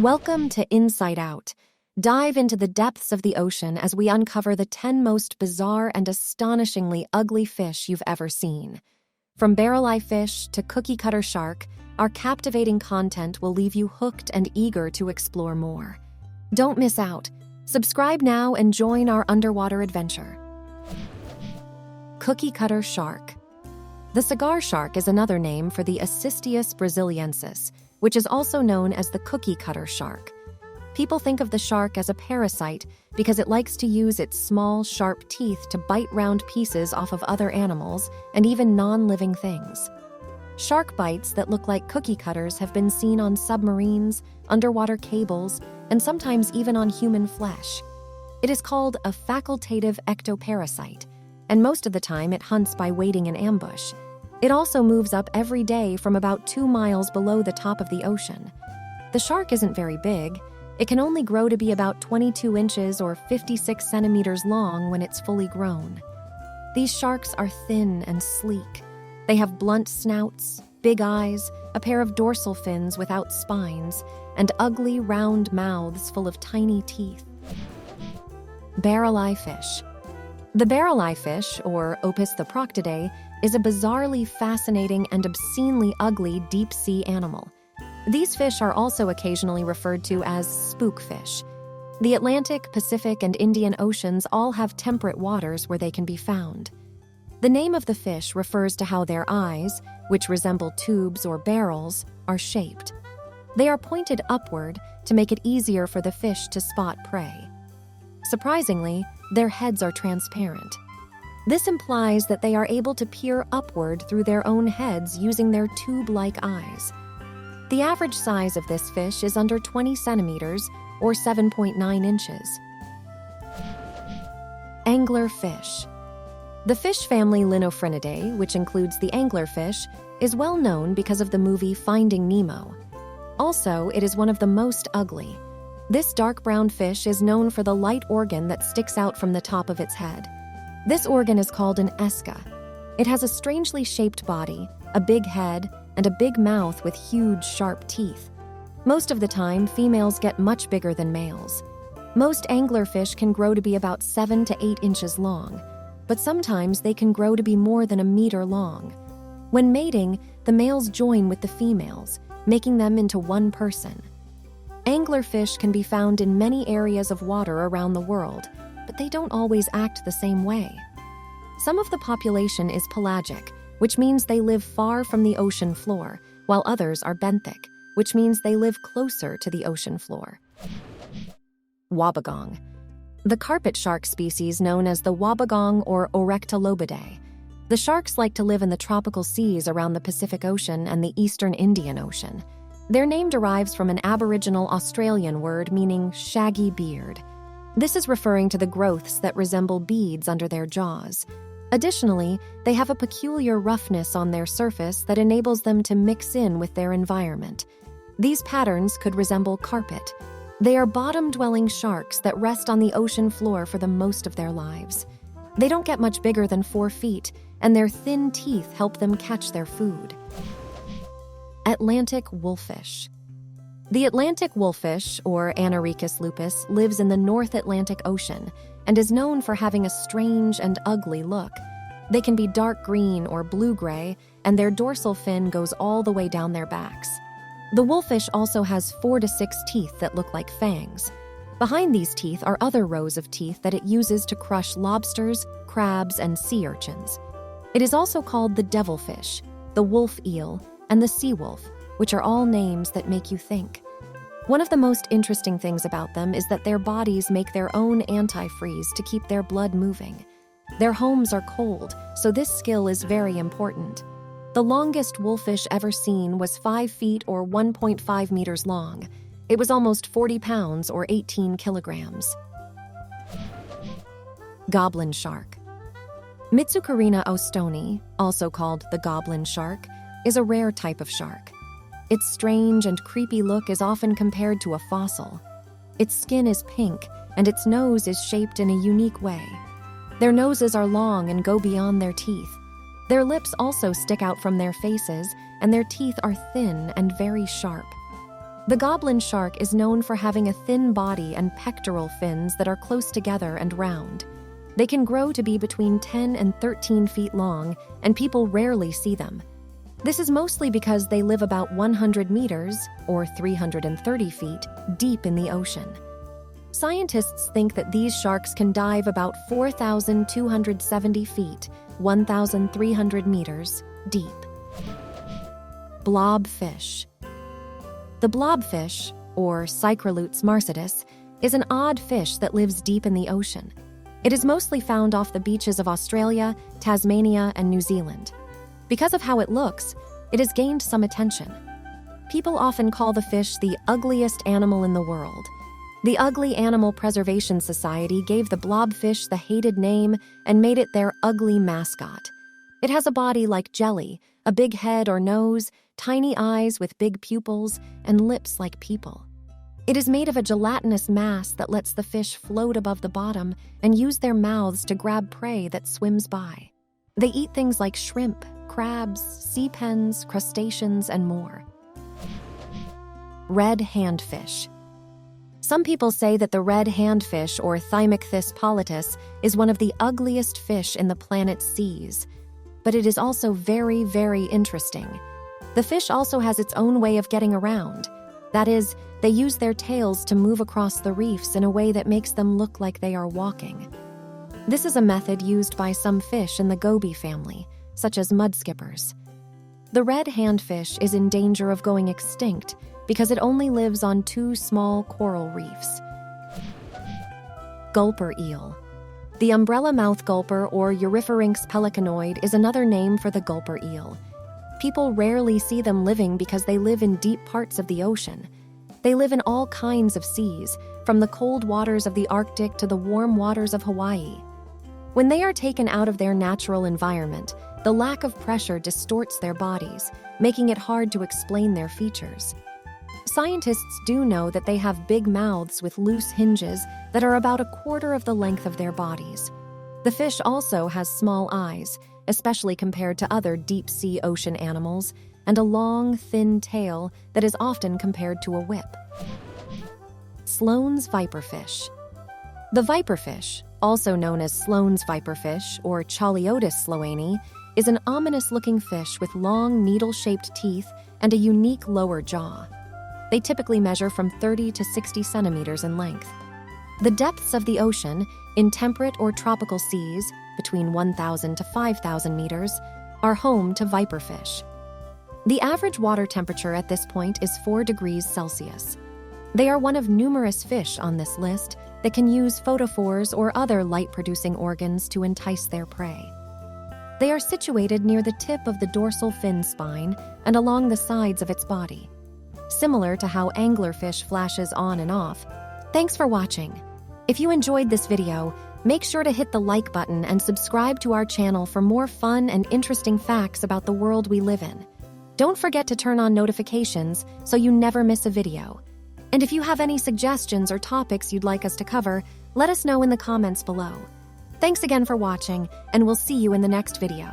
Welcome to InSightOut. Dive into the depths of the ocean as we uncover the 10 most bizarre and astonishingly ugly fish you've ever seen. From barrel-eye fish to cookie-cutter shark, our captivating content will leave you hooked and eager to explore more. Don't miss out. Subscribe now and join our underwater adventure. Cookie-cutter shark. The cigar shark is another name for the Acistius brasiliensis, which is also known as the cookie-cutter shark. People think of the shark as a parasite because it likes to use its small, sharp teeth to bite round pieces off of other animals and even non-living things. Shark bites that look like cookie cutters have been seen on submarines, underwater cables, and sometimes even on human flesh. It is called a facultative ectoparasite, and most of the time it hunts by waiting in ambush. It also moves up every day from about 2 miles below the top of the ocean. The shark isn't very big. It can only grow to be about 22 inches or 56 centimeters long when it's fully grown. These sharks are thin and sleek. They have blunt snouts, big eyes, a pair of dorsal fins without spines, and ugly, round mouths full of tiny teeth. Barrel-eye fish. The barrel-eye fish, or Opis thophroctidae, is a bizarrely fascinating and obscenely ugly deep-sea animal. These fish are also occasionally referred to as spookfish. The Atlantic, Pacific, and Indian Oceans all have temperate waters where they can be found. The name of the fish refers to how their eyes, which resemble tubes or barrels, are shaped. They are pointed upward to make it easier for the fish to spot prey. Surprisingly, their heads are transparent. This implies that they are able to peer upward through their own heads using their tube-like eyes. The average size of this fish is under 20 centimeters or 7.9 inches. Anglerfish. The fish family Linophrynidae, which includes the anglerfish, is well known because of the movie Finding Nemo. Also, it is one of the most ugly. This dark brown fish is known for the light organ that sticks out from the top of its head. This organ is called an esca. It has a strangely shaped body, a big head, and a big mouth with huge, sharp teeth. Most of the time, females get much bigger than males. Most anglerfish can grow to be about 7 to 8 inches long, but sometimes they can grow to be more than a meter long. When mating, the males join with the females, making them into one person. Anglerfish can be found in many areas of water around the world, but they don't always act the same way. Some of the population is pelagic, which means they live far from the ocean floor, while others are benthic, which means they live closer to the ocean floor. Wobbegong. The carpet shark species known as the wobbegong or Orectolobidae. The sharks like to live in the tropical seas around the Pacific Ocean and the eastern Indian Ocean. Their name derives from an Aboriginal Australian word meaning shaggy beard. This is referring to the growths that resemble beads under their jaws. Additionally, they have a peculiar roughness on their surface that enables them to mix in with their environment. These patterns could resemble carpet. They are bottom-dwelling sharks that rest on the ocean floor for the most of their lives. They don't get much bigger than 4 feet, and their thin teeth help them catch their food. Atlantic wolfish. The Atlantic wolfish, or Anorhechis lupus, lives in the North Atlantic Ocean and is known for having a strange and ugly look. They can be dark green or blue-gray, and their dorsal fin goes all the way down their backs. The wolfish also has 4 to 6 teeth that look like fangs. Behind these teeth are other rows of teeth that it uses to crush lobsters, crabs, and sea urchins. It is also called the devilfish, the wolf eel, and the sea wolf, which are all names that make you think. One of the most interesting things about them is that their bodies make their own antifreeze to keep their blood moving. Their homes are cold, so this skill is very important. The longest wolfish ever seen was 5 feet or 1.5 meters long. It was almost 40 pounds or 18 kilograms. Goblin shark. Mitsucarina ostoni, also called the goblin shark, is a rare type of shark. Its strange and creepy look is often compared to a fossil. Its skin is pink, and its nose is shaped in a unique way. Their noses are long and go beyond their teeth. Their lips also stick out from their faces, and their teeth are thin and very sharp. The goblin shark is known for having a thin body and pectoral fins that are close together and round. They can grow to be between 10 and 13 feet long, and people rarely see them. This is mostly because they live about 100 meters, or 330 feet, deep in the ocean. Scientists think that these sharks can dive about 4,270 feet, 1,300 meters, deep. Blobfish. The blobfish, or Cycrolutes marcedus, is an odd fish that lives deep in the ocean. It is mostly found off the beaches of Australia, Tasmania, and New Zealand. Because of how it looks, it has gained some attention. People often call the fish the ugliest animal in the world. The Ugly Animal Preservation Society gave the blobfish the hated name and made it their ugly mascot. It has a body like jelly, a big head or nose, tiny eyes with big pupils, and lips like people. It is made of a gelatinous mass that lets the fish float above the bottom and use their mouths to grab prey that swims by. They eat things like shrimp, crabs, sea pens, crustaceans, and more. Red handfish. Some people say that the red handfish, or Thymicthys politus, is one of the ugliest fish in the planet's seas. But it is also very, very interesting. The fish also has its own way of getting around. That is, they use their tails to move across the reefs in a way that makes them look like they are walking. This is a method used by some fish in the goby family, such as mudskippers. The red handfish is in danger of going extinct because it only lives on 2 small coral reefs. Gulper eel. The umbrella mouth gulper, or Eurypharynx pelicanoid, is another name for the gulper eel. People rarely see them living because they live in deep parts of the ocean. They live in all kinds of seas, from the cold waters of the Arctic to the warm waters of Hawaii. When they are taken out of their natural environment, the lack of pressure distorts their bodies, making it hard to explain their features. Scientists do know that they have big mouths with loose hinges that are about 1/4 of the length of their bodies. The fish also has small eyes, especially compared to other deep-sea ocean animals, and a long, thin tail that is often compared to a whip. Sloans Viperfish. The viperfish, also known as Sloans Viperfish or Chaliotis sloani, is an ominous-looking fish with long, needle-shaped teeth and a unique lower jaw. They typically measure from 30 to 60 centimeters in length. The depths of the ocean, in temperate or tropical seas, between 1,000 to 5,000 meters, are home to viperfish. The average water temperature at this point is 4 degrees Celsius. They are one of numerous fish on this list that can use photophores or other light-producing organs to entice their prey. They are situated near the tip of the dorsal fin spine and along the sides of its body, similar to how anglerfish flashes on and off. Thanks for watching. If you enjoyed this video, make sure to hit the like button and subscribe to our channel for more fun and interesting facts about the world we live in. Don't forget to turn on notifications so you never miss a video. And if you have any suggestions or topics you'd like us to cover, let us know in the comments below. Thanks again for watching, and we'll see you in the next video.